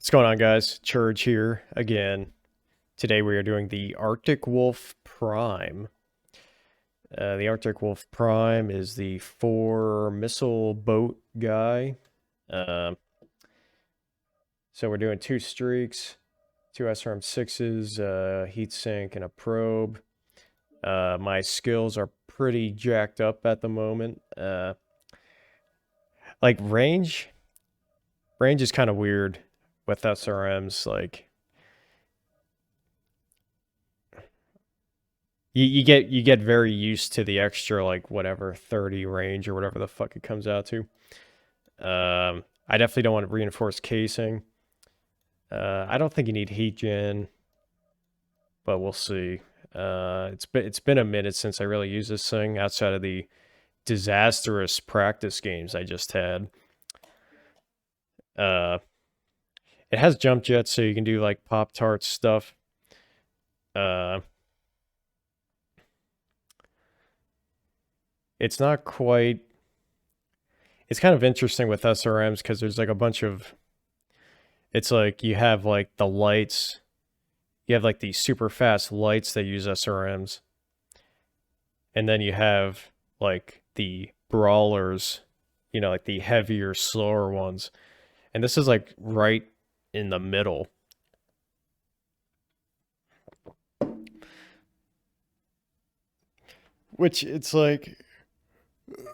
What's going on, guys? Church here again. Today we are doing the Arctic Wolf Prime. The Arctic Wolf Prime is the 4 missile boat guy. So we're doing 2 streaks, 2 SRM-6s, heatsink, and a probe. My skills are pretty jacked up at the moment. Like range is kind of weird with SRMs. Like you get very used to the extra, like, whatever 30 range or whatever the fuck it comes out to. I definitely don't want reinforced casing. I don't think you need heat gen, but we'll see. It's been a minute since I really used this thing outside of the disastrous practice games I just had. It has jump jets, so you can do like Pop-Tart stuff. It's not quite. It's kind of interesting with SRMs because there's like a bunch of. It's like you have like the lights. You have like these super fast lights that use SRMs. And then you have like the brawlers, like the heavier, slower ones. And this is like right in the middle. Which it's like.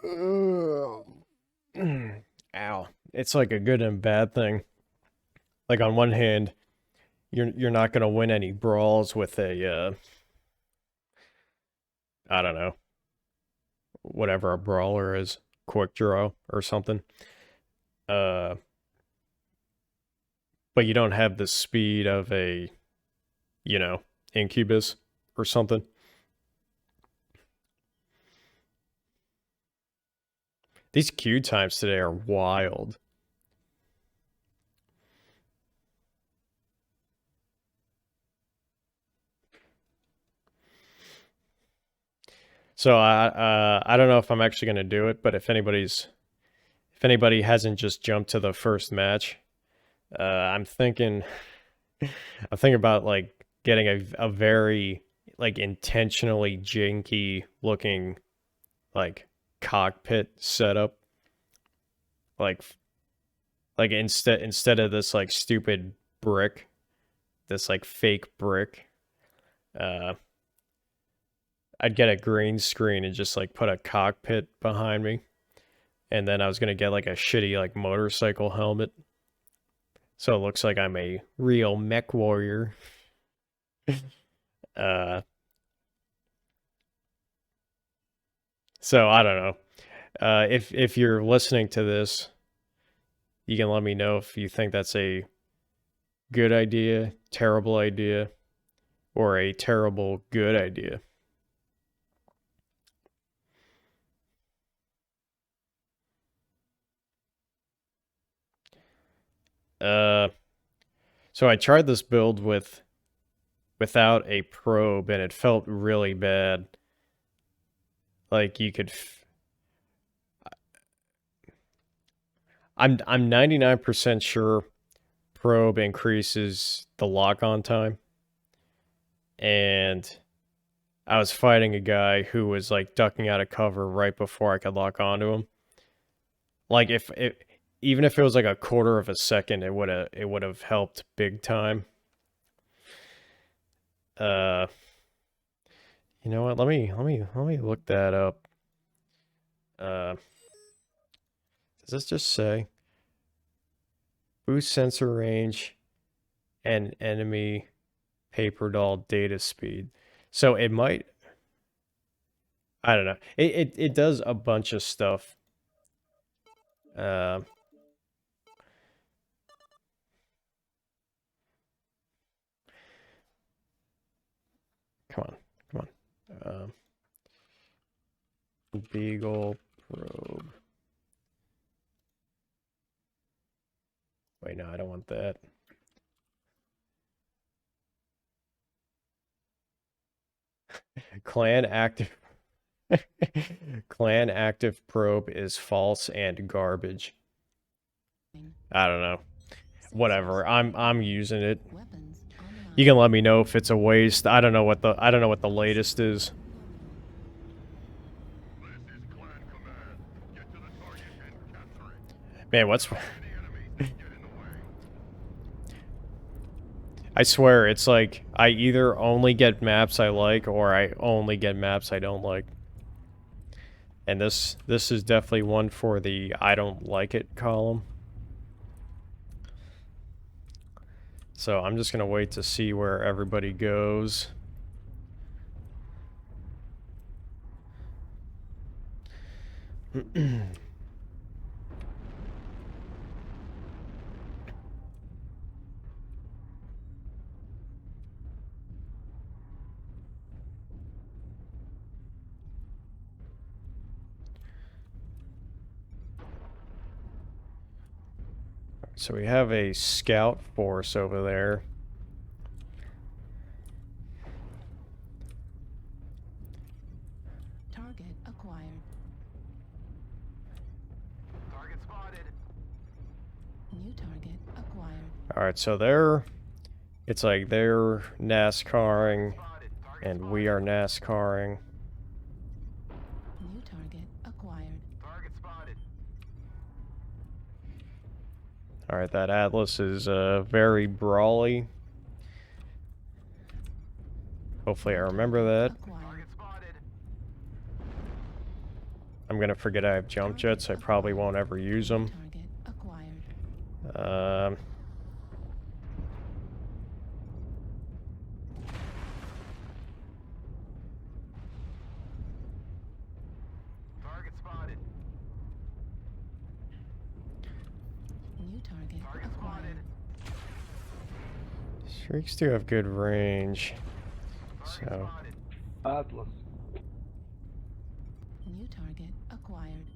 Ow. It's like a good and bad thing. Like on one hand, you're not gonna win any brawls with a I don't know, whatever a brawler is, quick draw or something. But you don't have the speed of a, Incubus or something. These queue times today are wild. So I don't know if I'm actually gonna do it, but if anybody hasn't just jumped to the first match, I'm thinking about like getting a very like intentionally janky looking like cockpit setup, like instead of this like stupid brick, this like fake brick, I'd get a green screen and just like put a cockpit behind me, and then I was gonna get like a shitty like motorcycle helmet, so it looks like I'm a real mech warrior. So I don't know. If you're listening to this, you can let me know if you think that's a good idea, terrible idea, or a terrible good idea. So I tried this build without a probe, and it felt really bad. Like you could. I'm 99% sure probe increases the lock-on time, and I was fighting a guy who was like ducking out of cover right before I could lock onto him. Like even if it was like a quarter of a second, it would have helped big time. You know what? Let me look that up. Does this just say boost sensor range and enemy paper doll data speed? So it might. I don't know. It does a bunch of stuff. Come on, come on. Beagle probe. Wait, no, I don't want that. Clan active Clan active probe is false and garbage. I don't know. whatever. I'm using it. You can let me know if it's a waste. I don't know what the latest is. Man, what's I swear it's like I either only get maps I like or I only get maps I don't like. And this is definitely one for the I don't like it column. So I'm just gonna wait to see where everybody goes. So we have a scout force over there. Target acquired. Target spotted. New target acquired. Alright, so it's like they're NASCARing and we are NASCARing. New target acquired. Target spotted. Alright, that Atlas is very brawly. Hopefully I remember that. I'm gonna forget I have jump jets. I probably won't ever use them. Target spotted. New target acquired. Streaks do have good range. So Atlas. New target acquired.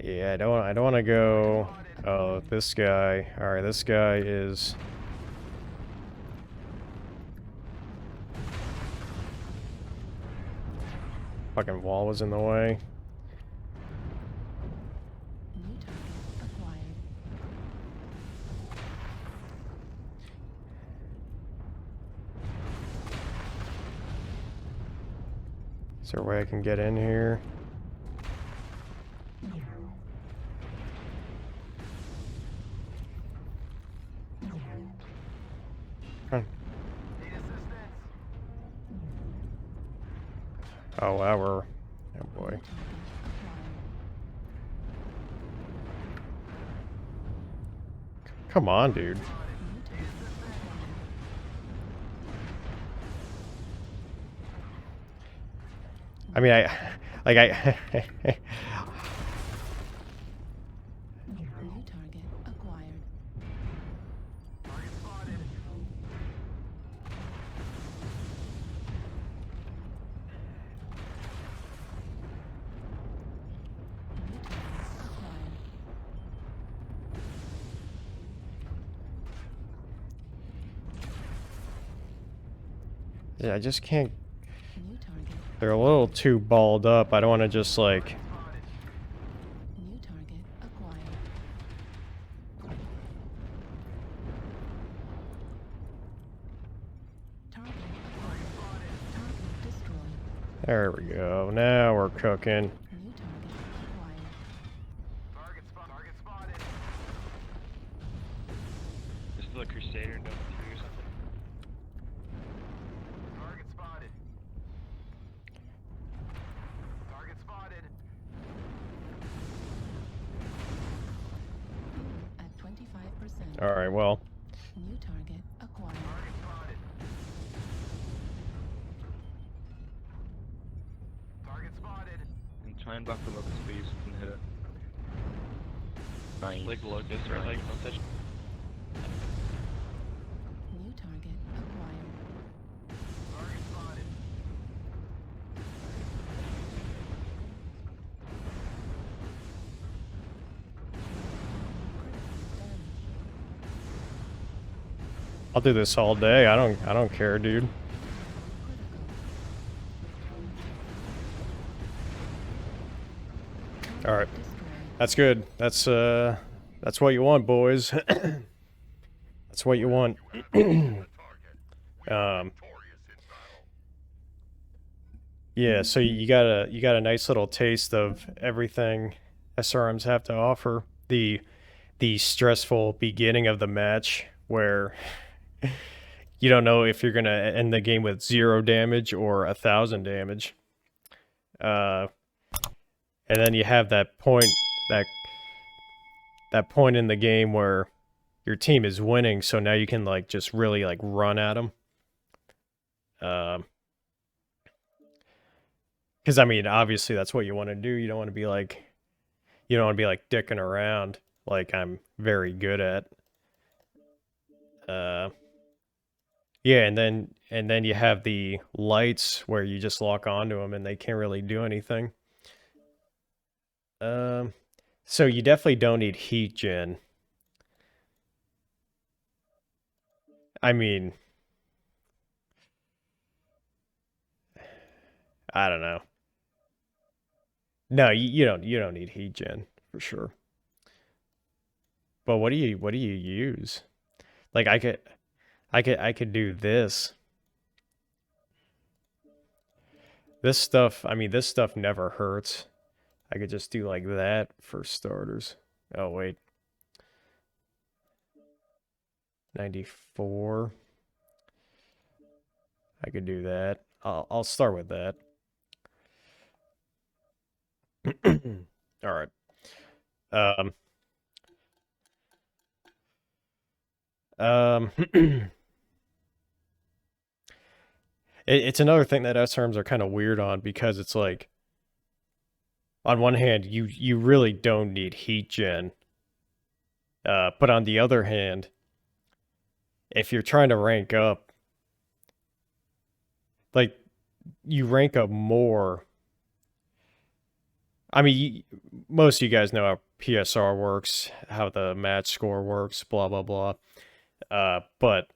yeah, I don't want to go. Oh, this guy. All right, this guy is. Fucking wall was in the way. New target acquired. Is there a way I can get in here? Huh. Oh wow, we're. Oh boy. Come on, dude. I mean, I New target acquired. Target spotted. New target acquired. yeah, I just can't. New target. They're a little too balled up. I don't want to just like. New target acquired. Target acquired. Target destroyed. There we go. Now we're cooking. New target acquired. Target spotted. This is the Crusader and Double 3 or something. Target spotted. Target spotted. At 25%. All right. Well, New target acquired. Target spotted. Target spotted. And try and block the locust please and hit it. Nice. Like the locust or like don't touch. New target acquired. Target spotted. I'll do this all day. I don't care, dude. All right. Destroyed. That's good. That's what you want, boys. That's what you want. Yeah, so you got a nice little taste of everything SRMs have to offer. The stressful beginning of the match where you don't know if you're gonna end the game with 0 damage or 1,000 damage. And then you have that point that that point in the game where your team is winning, so now you can like just really like run at them. Because I mean, obviously that's what you want to do. You don't want to be like dicking around like I'm very good at. Yeah, and then you have the lights where you just lock onto them and they can't really do anything. So you definitely don't need heat gen. I mean, I don't know. No, you don't need heat gen for sure. But what do you use? Like I could do this. This stuff, I mean, this stuff never hurts. I could just do like that for starters. Oh wait. 94. I could do that. I'll start with that. All right. It's another thing that SRMs are kind of weird on because it's like, on one hand, you really don't need heat gen. But on the other hand, if you're trying to rank up, like, you rank up more. I mean, most of you guys know how PSR works, how the match score works, blah, blah, blah. But,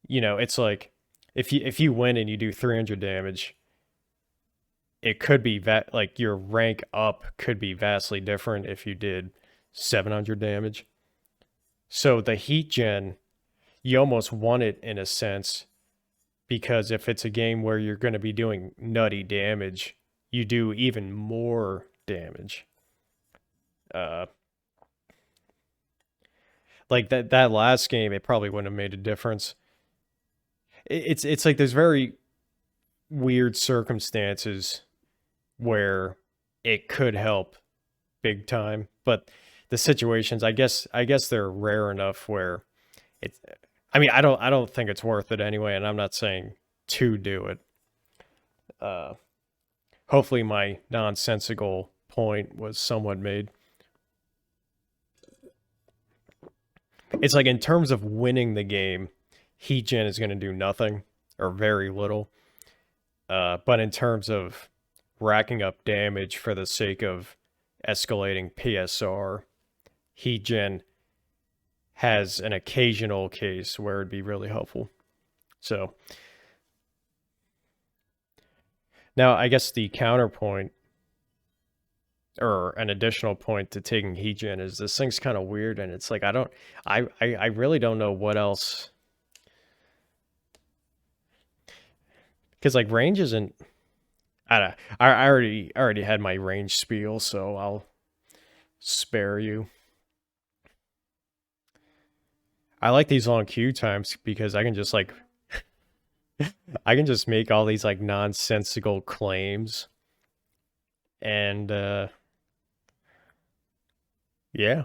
you know, it's like, if you win and you do 300 damage, it could be like your rank up could be vastly different if you did 700 damage. So the heat gen, you almost want it in a sense, because if it's a game where you're going to be doing nutty damage, you do even more damage. Like that last game, it probably wouldn't have made a difference. It's like there's very weird circumstances where it could help big time, but the situations, I guess they're rare enough where it's. I mean, I don't think it's worth it anyway, and I'm not saying to do it. Hopefully, my nonsensical point was somewhat made. It's like in terms of winning the game, heat gen is going to do nothing or very little. But in terms of racking up damage for the sake of escalating PSR, heat gen has an occasional case where it'd be really helpful. So now I guess the counterpoint or an additional point to taking heat gen is this thing's kind of weird, and it's like I really don't know what else, because like range isn't. I don't. I already had my range spiel, so I'll spare you. I like these long queue times because I can just like I can just make all these like nonsensical claims, and yeah.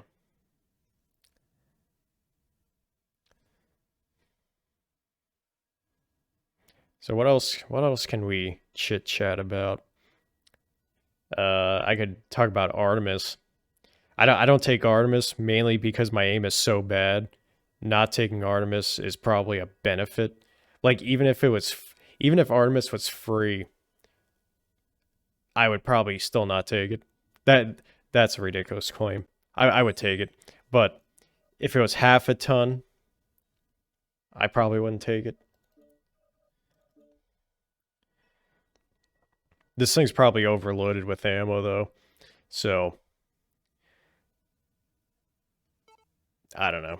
So what else can we chit chat about? I could talk about Artemis. I don't take Artemis mainly because my aim is so bad. Not taking Artemis is probably a benefit. Like even if Artemis was free, I would probably still not take it. That's a ridiculous claim. I would take it, but if it was half a ton, I probably wouldn't take it. This thing's probably overloaded with ammo though. So, I don't know.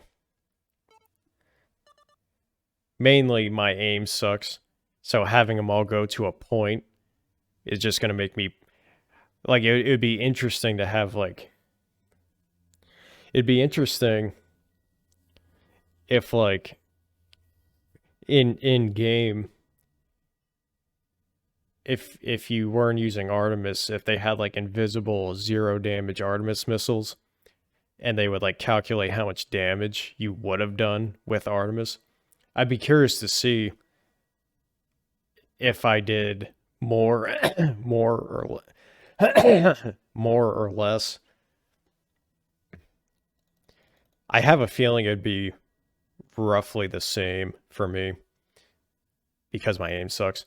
Mainly, my aim sucks. So having them all go to a point is just going to make me... Like, it would be interesting to have, like... It'd be interesting if, like, in game, if you weren't using Artemis, if they had, like, invisible 0 damage Artemis missiles, and they would, like, calculate how much damage you would have done with Artemis. I'd be curious to see if I did more, more or less. I have a feeling it'd be roughly the same for me because my aim sucks.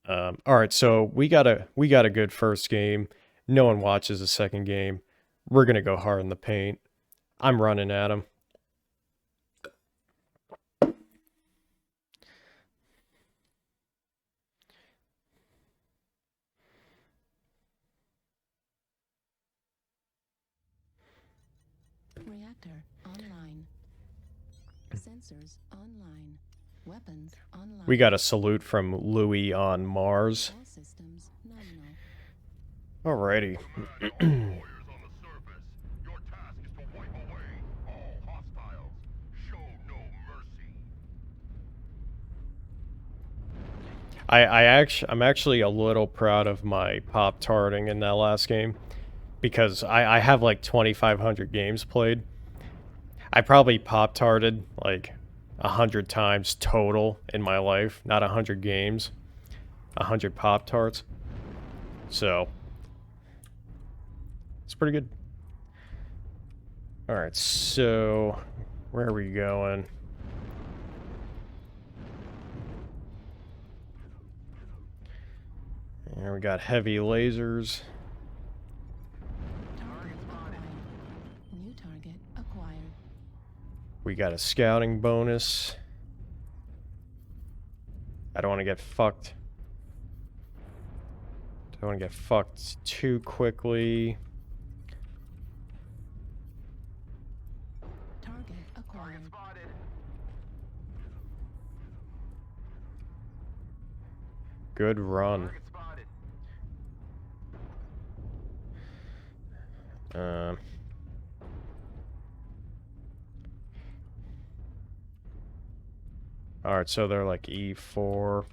All right, so we got a good first game. No one watches the second game. We're gonna go hard in the paint. I'm running at him. Reactor online. Sensors online. Weapons online. We got a salute from Louis on Mars. All systems nominal. Alrighty. Warriors on the surface. Your task is to wipe away all hostiles. Show no mercy. I'm actually a little proud of my pop-tarting in that last game because I have like 2,500 games played. I probably pop-tarted like 100 times total in my life, not 100 games, 100 pop-tarts. So it's pretty good. All right, so where are we going? And we got heavy lasers. Target acquired. New target acquired. We got a scouting bonus. I don't want to get fucked. Don't want to get fucked too quickly. Target acquired. Spotted. Good run. Target spotted. Alright, so they're like E4.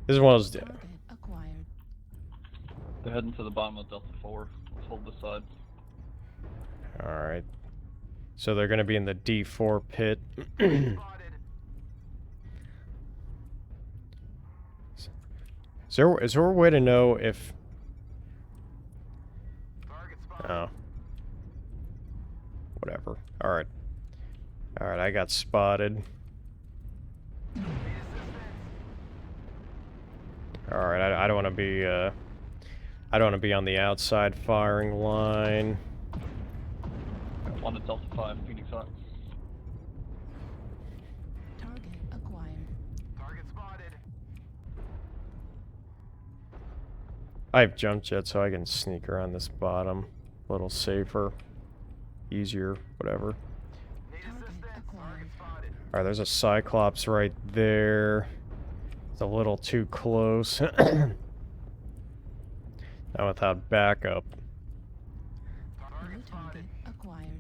This is one of those... Target acquired. They're heading to the bottom of Delta 4. Let's hold this side. Alright. So they're going to be in the D4 pit. Spotted. Is there a way to know if... Target spotted. Oh. Whatever. Alright. Alright, I got spotted. Need assistance. Alright, I don't want to be, I don't want to be on the outside firing line. One at Delta 5, Phoenix Hut. Target acquired. Target spotted. I have jump jet, so I can sneak around this bottom. A little safer. Easier, whatever. Need Target assistance. acquired. Target spotted. Alright, there's a Cyclops right there. It's a little too close. Not without backup. New Target spotted. target acquired.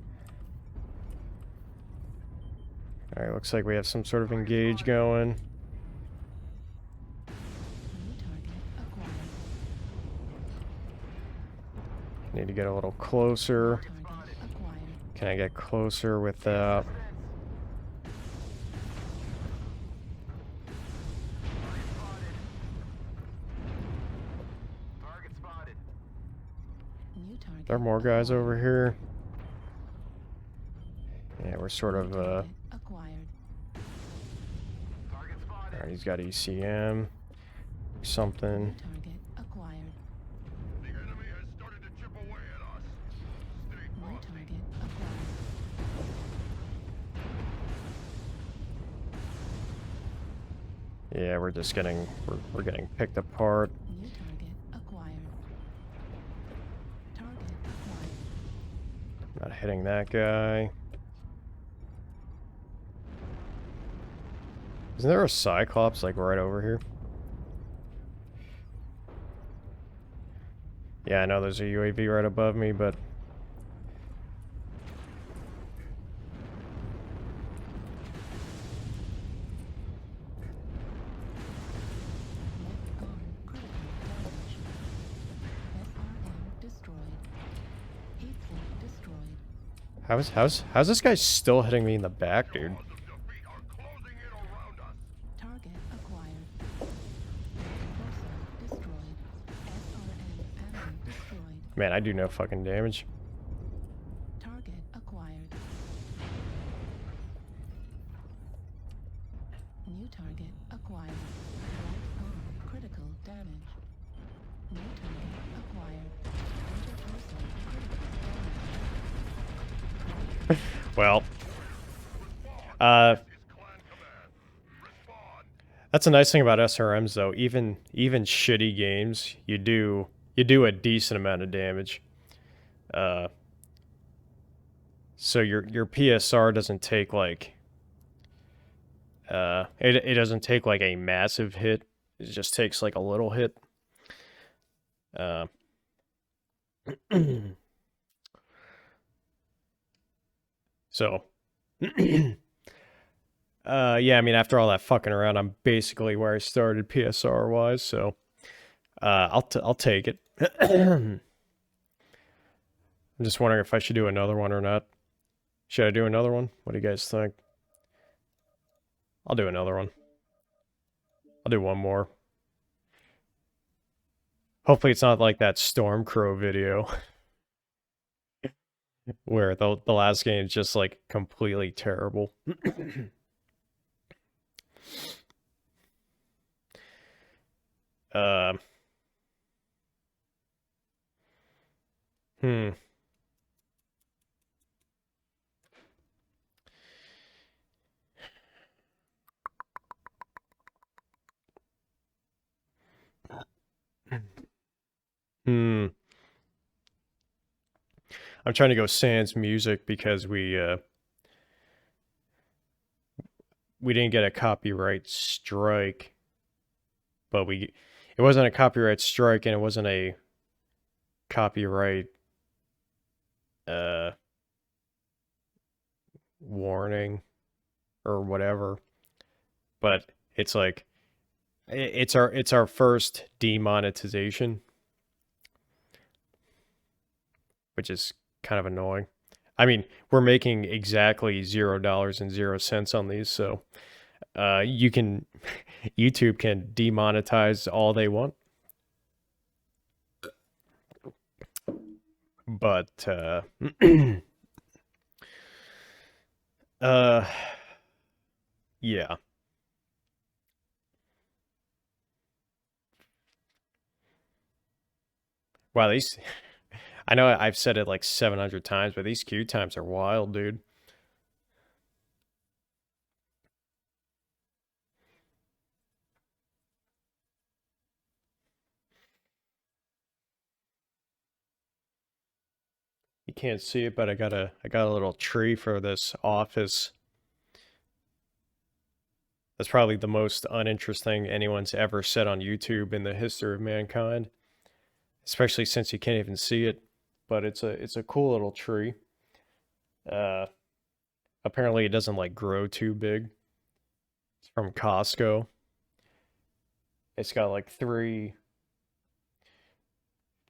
Alright, looks like we have some sort of engage going. New target acquired. Need to get a little closer. Target acquired. Can I get closer without... Target spotted. New target. There are more guys acquired. over here. Yeah, we're sort of, Target acquired. Target spotted. Alright, he's got ECM. Something. New target acquired. The enemy has started to chip away at us. Stay New put. target acquired. Yeah, we're just getting... We're getting picked apart. New target acquired. Target Not hitting that guy. Isn't there a Cyclops like right over here? Yeah, I know there's a UAV right above me, but... SRM destroyed. Heat sink destroyed. How's this guy still hitting me in the back, dude? Jaws of defeat are closing in around us. Target acquired. Torso destroyed. SRM panel destroyed. Man, I do no fucking damage. Target acquired. New target acquired. Right arm critical damage. New target acquired. Enter torso critical damage. Well, Is clan command. Respond. that's a nice thing about SRMs though. Even shitty games, you do a decent amount of damage. So your PSR doesn't take like it doesn't take like a massive hit. It just takes like a little hit. So yeah, I mean after all that fucking around, I'm basically where I started PSR wise, so I'll take it. I'm just wondering if I should do another one or not. Should I do another one? What do you guys think? I'll do another one. I'll do one more. Hopefully it's not like that Stormcrow video where the last game is just like completely terrible. Hmm. Hmm. I'm trying to go sans music because we didn't get a copyright strike, but it wasn't a copyright strike and it wasn't a copyright warning or whatever. But it's like it's our first demonetization, which is kind of annoying. I mean, we're making exactly $0.00 on these, so YouTube can demonetize all they want. But yeah. Wow, these I know I've said it like 700 times, but these queue times are wild, dude. You can't see it, but I got a little tree for this office. That's probably the most uninteresting anyone's ever said on YouTube in the history of mankind. Especially since you can't even see it. But it's a cool little tree. Apparently it doesn't like grow too big. It's from Costco. It's got like three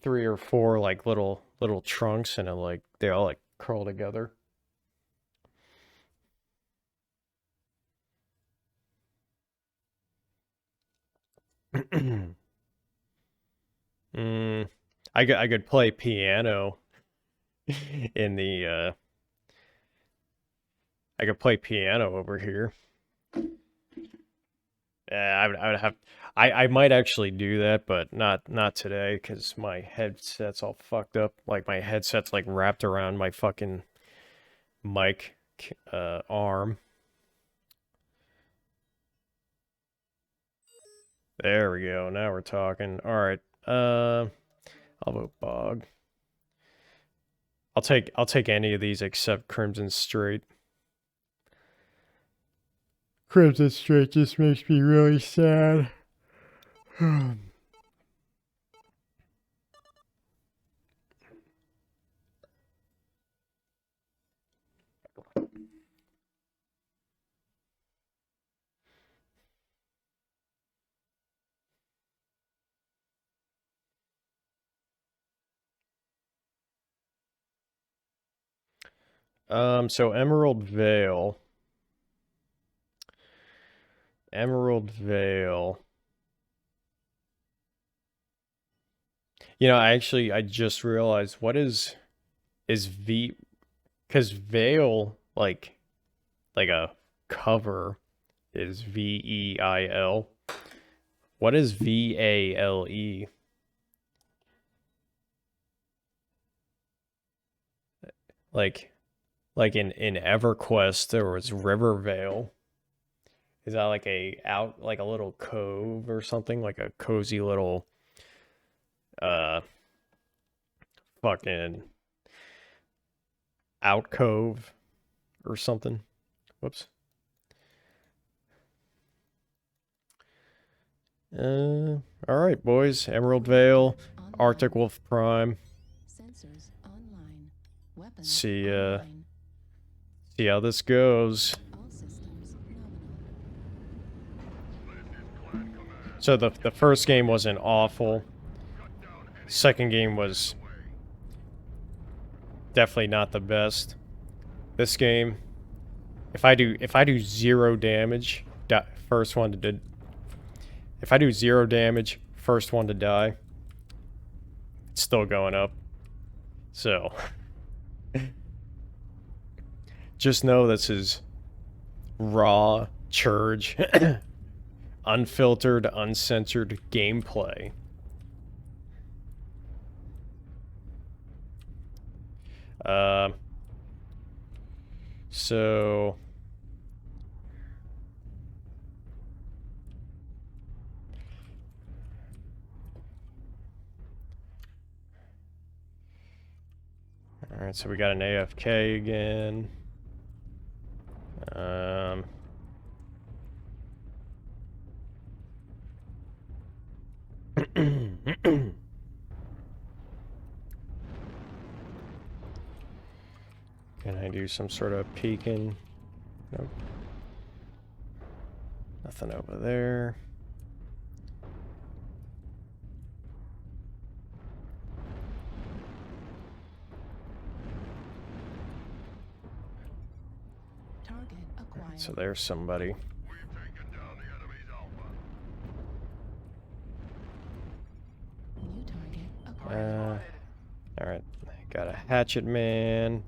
or four like little trunks and like they all like curl together. I could play piano in the I could play piano over here. I would have I might actually do that, but not today because my headset's all fucked up. Like my headset's like wrapped around my fucking mic arm. There we go. Now we're talking. All right. I'll vote Bog. I'll take any of these except Crimson Straight. Crimson Straight just makes me really sad. So Emerald Vale. Emerald Vale. You know, I just realized what is V, because Vale, like a cover is VEIL. What is VALE? Like in EverQuest there was Rivervale. Is that like like a little cove or something? Like a cozy little fucking alcove or something? Whoops. All right, boys. Emerald Vale, Arctic Wolf Prime. Sensors online. Weapons See online. see how this goes. All systems nominal. So the first game wasn't awful. Second game was definitely not the best. This game, if I do 0 damage, first one to die. If I do 0 damage, first one to die, it's still going up. So just know this is raw, churge, unfiltered, uncensored gameplay. So all right, so we got an AFK again. Can I do some sort of peeking? Nope. Nothing over there. Target acquired. So there's somebody. We've taken down the enemy's alpha. New target acquired. All right, got a hatchet man.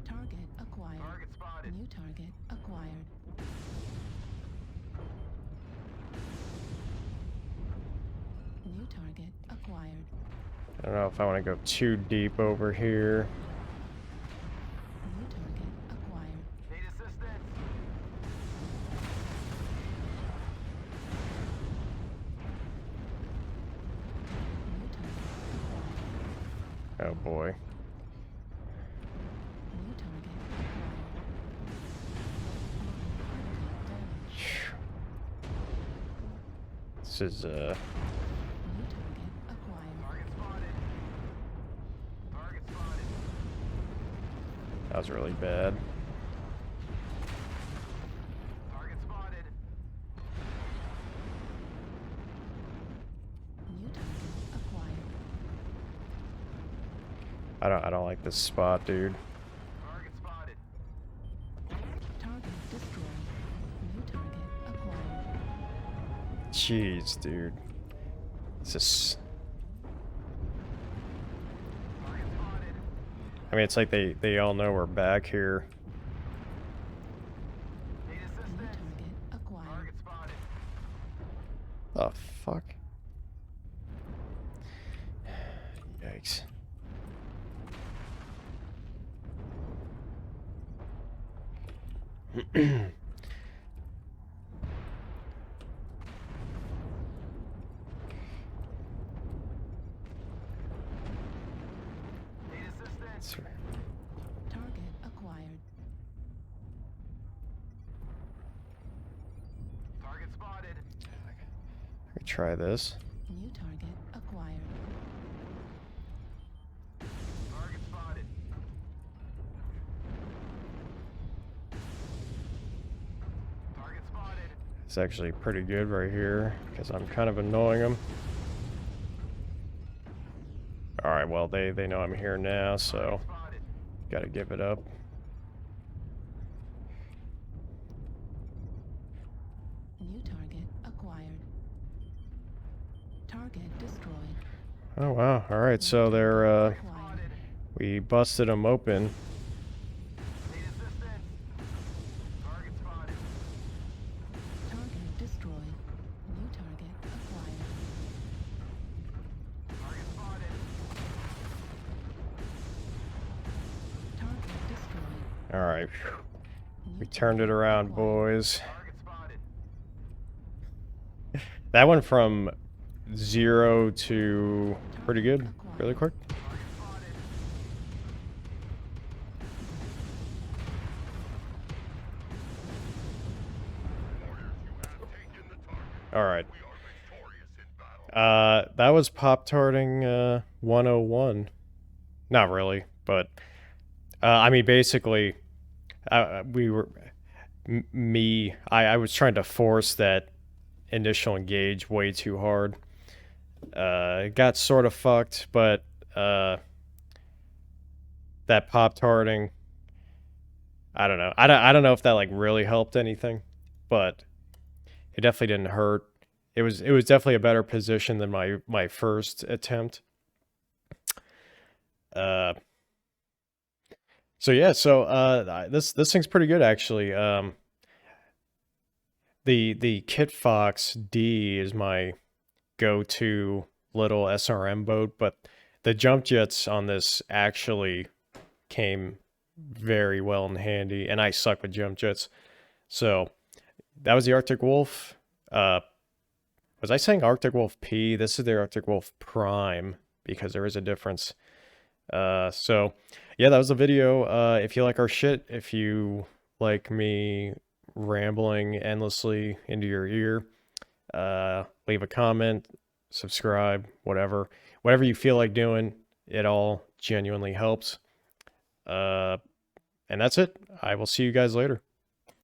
Target acquired. Target spotted. New target acquired. New target acquired. I don't know if I want to go too deep over here. New target acquired. Need assistance. New target acquired. Oh boy. New target acquired. This is New target acquired. Target spotted. Target spotted. that was really bad. Target spotted. New target acquired. I don't like this spot, dude. Target spotted. Target destroyed. New target acquired. Jeez, dude. This is. Target spotted. I mean, it's like they all know we're back here. Need New assistance. target acquired. Target spotted. The fuck? Yikes. Target acquired. Target spotted. Let me try this. New target acquired. Target spotted. Target spotted. It's actually pretty good right here because I'm kind of annoying them. All right, well, they know I'm here now, so Spotted. got to give it up. New target acquired. Target destroyed. Oh, wow. All right, so they're, Acquired. we busted them open. Need assistance. Target spotted. Target destroyed. New target acquired. Target spotted. Target destroyed. All right, phew. New We turned it target around, acquired. boys. Target spotted. That went from 0 to pretty good, really quick. Target spotted. Warriors, you have taken the target. All right. We are victorious in battle. That was Pop-Tarting 101. Not really, but I mean, basically, we were I was trying to force that initial engage way too hard. It got sort of fucked, but that Pop-Tarting, I don't know. I don't know if that like really helped anything, but it definitely didn't hurt. It was definitely a better position than my first attempt. So yeah, so this thing's pretty good actually. The Kit Fox D is my go-to little SRM boat, but the jump jets on this actually came very well in handy, and I suck with jump jets. So that was the Arctic Wolf. Was I saying Arctic Wolf P? This is the Arctic Wolf Prime because there is a difference. So yeah, that was the video. If you like our shit, if you like me rambling endlessly into your ear, leave a comment, subscribe, whatever you feel like doing. It all genuinely helps. And that's it. I will see you guys later.